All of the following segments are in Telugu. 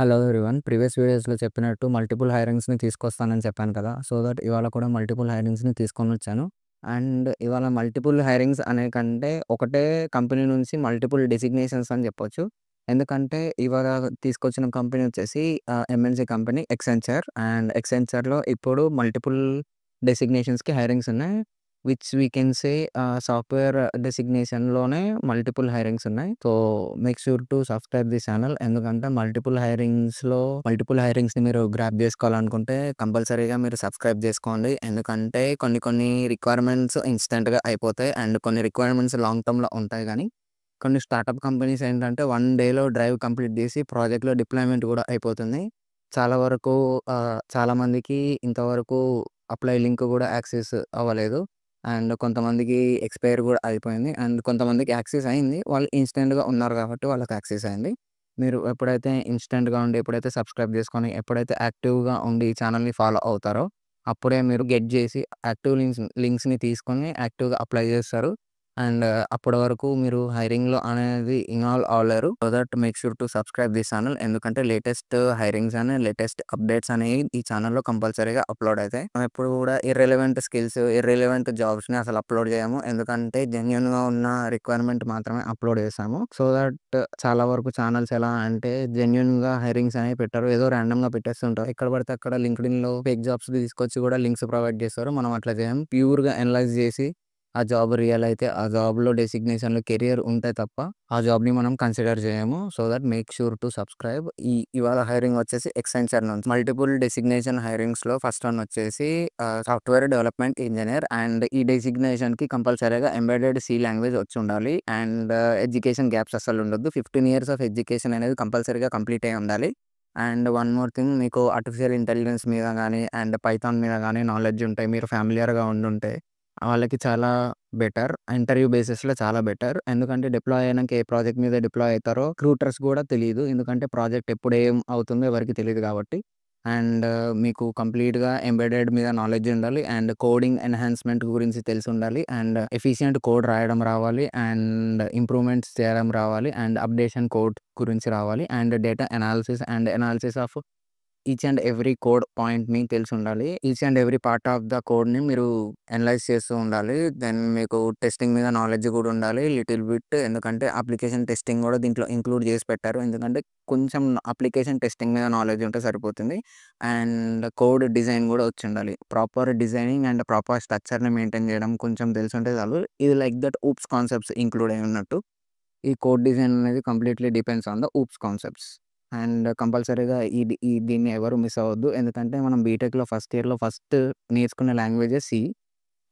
Hello everyone. ప్రీవియస్ వీడియోస్‌లో చెప్పినట్టు మల్టిపుల్ హైరింగ్స్‌ని తీసుకొస్తానని చెప్పాను కదా! సో దట్ ఇవాళ కూడా మల్టిపుల్ హైరింగ్స్‌ని తీసుకొనొచ్చాను. అండ్ ఇవాళ మల్టిపుల్ హైరింగ్స్ అనే కంటే ఒకటే కంపెనీ నుంచి మల్టిపుల్ డెసిగ్నేషన్స్ అని చెప్పొచ్చు. ఎందుకంటే ఇవాళ తీసుకొచ్చిన కంపెనీ వచ్చేసి ఎంఎన్‌సి కంపెనీ ఎక్సెంచర్. అండ్ ఎక్సెంచర్‌లో ఇప్పుడు మల్టిపుల్ డెసిగ్నేషన్స్‌కి హైరింగ్స్ ఉన్నాయి. Which we can say software డెసిగ్నేషన్‌లోనే మల్టిపుల్ హైరింగ్స్ ఉన్నాయి. So, make sure to subscribe the channel. ఎందుకంటే మల్టిపుల్ హైరింగ్స్‌ని మీరు గ్రాబ్ జేసుకోవాలనుకుంటే కంపల్సరీగా మీరు సబ్‌స్క్రైబ్ జేసుకోండి. ఎందుకంటే కొన్ని రిక్వైర్మెంట్స్ ఇన్‌స్టంట్‌గా అయిపోతాయి. అండ్ కొన్ని రిక్వైర్మెంట్స్ లాంగ్ టర్మ్‌లో ఉంటాయి గానీ, కొన్ని స్టార్టప్ కంపెనీస్ ఏంటంటే 1 డేలో డ్రైవ్ కంప్లీట్ జేసి ప్రాజెక్ట్‌లో డిప్లాయ్‌మెంట్ గూడా అయిపోతుంది. చాలా వరకు చాలామందికి ఇంతవరకు అప్లై లింక్ గూడా యాక్సెస్ అవ్వలేదు. అండ్ కొంతమందికి ఎక్స్‌పైర్ గూడా అయిపోయింది. అండ్ కొంతమందికి యాక్సెస్ అయింది. వాళ్ళు ఇన్‌స్టెంట్‌గా ఉన్నారు గాబట్టి వాళ్ళకి యాక్సెస్ అయింది. మీరు ఎప్పుడైతే ఇన్‌స్టెంట్‌గా ఉండి, ఎప్పుడైతే సబ్‌స్క్రైబ్ జేసుకొని, ఎప్పుడైతే యాక్టివ్‌గా ఉండి ఈ ఛానెల్‌ని ఫాలో అవుతారో, అప్పుడే మీరు గెట్ జేసి యాక్టివ్ లింక్స్‌ని తీసుకొని యాక్టివ్‌గా అప్లై జేస్తారు. అండ్ అప్పటి వరకు మీరు హైరింగ్‌లో అనేది ఇన్వాల్వ్ అవ్వలేరు. So that make sure to subscribe this channel. ఎందుకంటే లేటెస్ట్ హైరింగ్స్ అని, లేటెస్ట్ అప్డేట్స్ అనేవి ఈ ఛానల్‌లో కంపల్సరీగా అప్‌లోడ్ అయితాయి. మనం ఎప్పుడు కూడా ఇర్రెలెవెంట్ స్కిల్స్, ఇర్రెలెవెంట్ జాబ్స్‌ని అసలు అప్‌లోడ్ చేయము. ఎందుకంటే జెన్యూన్‌గా ఉన్న రిక్వైర్మెంట్ మాత్రమే అప్‌లోడ్ చేస్తాము. సో దట్ చాలా వరకు ఛానల్స్ ఎలా అంటే జెన్యూన్‌గా హైరింగ్స్ అనేవి పెట్టరు. ఏదో రాండమ్‌గా పెట్టేస్తుంటారు. ఎక్కడ పడితే అక్కడ లింక్డ్ఇన్‌లో ఫేక్ జాబ్స్ తీసుకొచ్చి కూడా లింక్స్ ప్రొవైడ్ చేస్తారు. మనం అట్లా చేయం. ప్యూర్‌గా అనలైజ్ చేసి ఆ జాబ్ రియల్ అయితే, ఆ జాబ్‌లో డెసిగ్నేషన్‌లో కెరియర్ ఉంటే తప్ప, ఆ జాబ్‌ని మనం కన్సిడర్ చేయము. So that make sure to subscribe. ఇవాళ హైరింగ్ వచ్చేసి ఎక్సెంచర్ నుంచి. మల్టిపుల్ డెసిగ్నేషన్ హైరింగ్స్‌లో ఫస్ట్ వన్ వచ్చేసి సాఫ్ట్‌వేర్ డెవలప్‌మెంట్ ఇంజినీర్. అండ్ ఈ డెసిగ్నేషన్‌కి కంపల్సరీగా ఎంబెడెడ్ సి లాంగ్వేజ్ వచ్చుండాలి. అండ్ ఎడ్యుకేషన్ గ్యాప్స్ అస్సలు ఉండొద్దు. 15 ఇయర్స్ ఆఫ్ ఎడ్యుకేషన్ అనేది కంపల్సరీగా కంప్లీట్ అయ్యి ఉండాలి. అండ్ వన్ మోర్ థింగ్, మీకు ఆర్టిఫిషియల్ ఇంటెలిజెన్స్ మీద గానీ, అండ్ పైథాన్ మీద గానీ నాలెడ్జ్ ఉంటే, మీరు ఫ్యామిలియర్‌గా ఉండుంటే వాళ్ళకి చాలా బెటర్. ఇంటర్వ్యూ బేసిస్‌లో చాలా బెటర్. ఎందుకంటే డిప్లాయ్ అయినంక ఏ ప్రాజెక్ట్ మీద డిప్లాయ్ అయితారో రిక్రూటర్స్ గూడా తెలీదు. ఎందుకంటే ప్రాజెక్ట్ ఎప్పుడు ఏం అవుతుందో ఎవరికీ తెలీదు గాబట్టి. అండ్ మీకు కంప్లీట్‌గా ఎంబెడెడ్ మీద నాలెడ్జ్ ఉండాలి. అండ్ కోడింగ్ ఎన్హాన్స్‌మెంట్ గురించి తెలిసుండాలి. అండ్ ఎఫిషియంట్ కోడ్ రాయడం రావాలి. అండ్ ఇంప్రూవ్‌మెంట్స్ చేయడం రావాలి. అండ్ అప్డేషన్ కోడ్ గురించి రావాలి. And data analysis of each and every code పాయింట్‌ని తెలిసుండాలి. Each and every part of the కోడ్‌ని మీరు అనలైజ్ చేస్తూ ఉండాలి. దెన్ మీకు టెస్టింగ్ మీద నాలెడ్జ్ కూడా ఉండాలి లిటిల్ బిట్. ఎందుకంటే అప్లికేషన్ టెస్టింగ్ కూడా దీంట్లో ఇంక్లూడ్ చేసి పెట్టారు. ఎందుకంటే కొంచెం అప్లికేషన్ టెస్టింగ్ మీద నాలెడ్జ్ ఉంటే సరిపోతుంది. అండ్ కోడ్ డిజైన్ కూడా వచ్చుండాలి. ప్రాపర్ డిజైనింగ్ అండ్ ప్రాపర్ స్ట్రక్చర్‌ని మెయింటైన్ చేయడం కొంచెం తెలిసుంటే చాలు. ఇది like that OOPs concepts include అయ్యి ఉన్నట్టు. ఈ కోడ్ డిజైన్ అనేది completely depends on the OOPs concepts. And కంపల్సరీగా దీన్ని ఎవరు మిస్ అవ్వద్దు. ఎందుకంటే మనం బీటెక్‌లో ఫస్ట్ ఇయర్‌లో ఫస్ట్ నేర్చుకునే లాంగ్వేజే సి.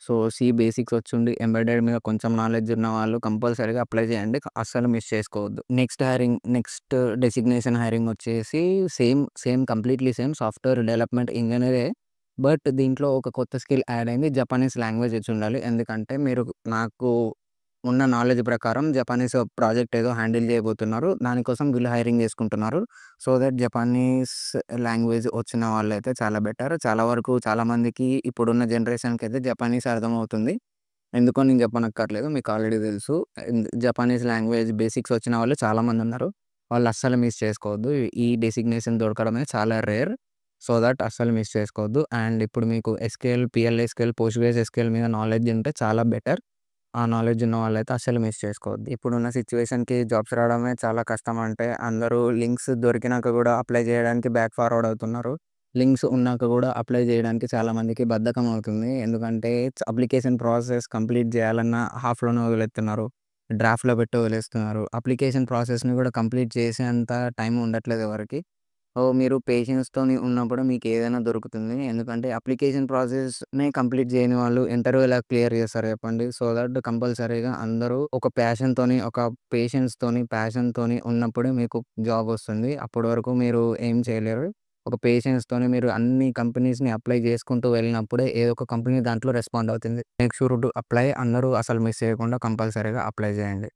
సో, సి బేసిక్స్ వచ్చుండి ఎంబెడెడ్ మీద కొంచెం నాలెడ్జ్ ఉన్న వాళ్ళు కంపల్సరీగా అప్లై చేయండి. అస్సలు మిస్ చేసుకోవద్దు. నెక్స్ట్ డెసిగ్నేషన్ హైరింగ్ వచ్చేసి కంప్లీట్‌లీ సేమ్ సాఫ్ట్‌వేర్ డెవలప్‌మెంట్ ఇంజినీరే. బట్ దీంట్లో ఒక కొత్త స్కిల్ యాడ్ అయింది. జపనీస్ లాంగ్వేజ్ వచ్చుండాలి. ఎందుకంటే మీరు నాకు ఉన్న నాలెడ్జ్ ప్రకారం జపానీస్ ప్రాజెక్ట్ ఏదో హ్యాండిల్ చేయబోతున్నారు. దానికోసం వీళ్ళు హైరింగ్ చేసుకుంటున్నారు. సో దట్ జపానీస్ లాంగ్వేజ్ వచ్చిన వాళ్ళైతే చాలా బెటర్. చాలా వరకు చాలామందికి ఇప్పుడున్న జనరేషన్‌కైతే జపానీస్ అర్థమవుతుంది. ఎందుకో నేను చెప్పనక్కర్లేదు. మీకు ఆల్రెడీ తెలుసు. జపానీస్ లాంగ్వేజ్ బేసిక్స్ వచ్చిన వాళ్ళు చాలామందున్నారు. వాళ్ళు అస్సలు మిస్ చేసుకోవద్దు. ఈ డెసిగ్నేషన్ దొరకడమే చాలా రేర్. సో దట్ అస్సలు మిస్ చేసుకోవద్దు. అండ్ ఇప్పుడు మీకు ఎస్‌క్యూఎల్, PL/SQL, పోస్ట్‌గ్రెస్‌QL మీద నాలెడ్జ్ ఉంటే చాలా బెటర్. ఆ నాలెడ్జ్ ఉన్న వాళ్ళైతే అస్సలు మిస్ చేసుకోవద్దు. ఇప్పుడున్న సిట్యుయేషన్‌కి జాబ్స్ రావడమే చాలా కష్టం. అంటే అందరూ లింక్స్ దొరికినాక గూడా అప్లై చేయడానికి బ్యాక్ ఫార్వర్డ్ అవుతున్నారు. లింక్స్ ఉన్నాక గూడా అప్లై చేయడానికి చాలా మందికి బద్ధకం అవుతుంది. ఎందుకంటే అప్లికేషన్ ప్రాసెస్ కంప్లీట్ చేయాలన్నా హాఫ్‌లోనే వదిలేస్తున్నారు. డ్రాఫ్ట్‌లో పెట్టి వదిలేస్తున్నారు. అప్లికేషన్ ప్రాసెస్‌ని గూడా కంప్లీట్ చేసేంత టైం ఉండట్లేదు ఎవరికీ. మీరు పేషెన్స్‌తోని ఉన్నప్పుడు మీకేదైనా దొరుకుతుంది. ఎందుకంటే అప్లికేషన్ ప్రాసెస్‌నే కంప్లీట్ చేయని వాళ్ళు ఇంటర్వ్యూ ఎలా క్లియర్ చేస్తారు చెప్పండి? సో దట్ కంపల్సరీగా అందరూ ఒక ప్యాషన్‌తోని, ఒక ప్యాషన్‌తోని ఉన్నప్పుడే మీకు జాబ్ వస్తుంది. అప్పటి వరకు మీరు ఏం చేయలేరు. ఒక పేషెన్స్‌తోని మీరు అన్ని కంపెనీస్‌ని అప్లై చేసుకుంటూ వెళ్ళినప్పుడే ఏదో ఒక కంపెనీ దాంట్లో రెస్పాండ్ అవుతుంది. Make sure to apply. అందరూ అసలు మిస్ చేయకుండా కంపల్సరీగా అప్లై చేయండి.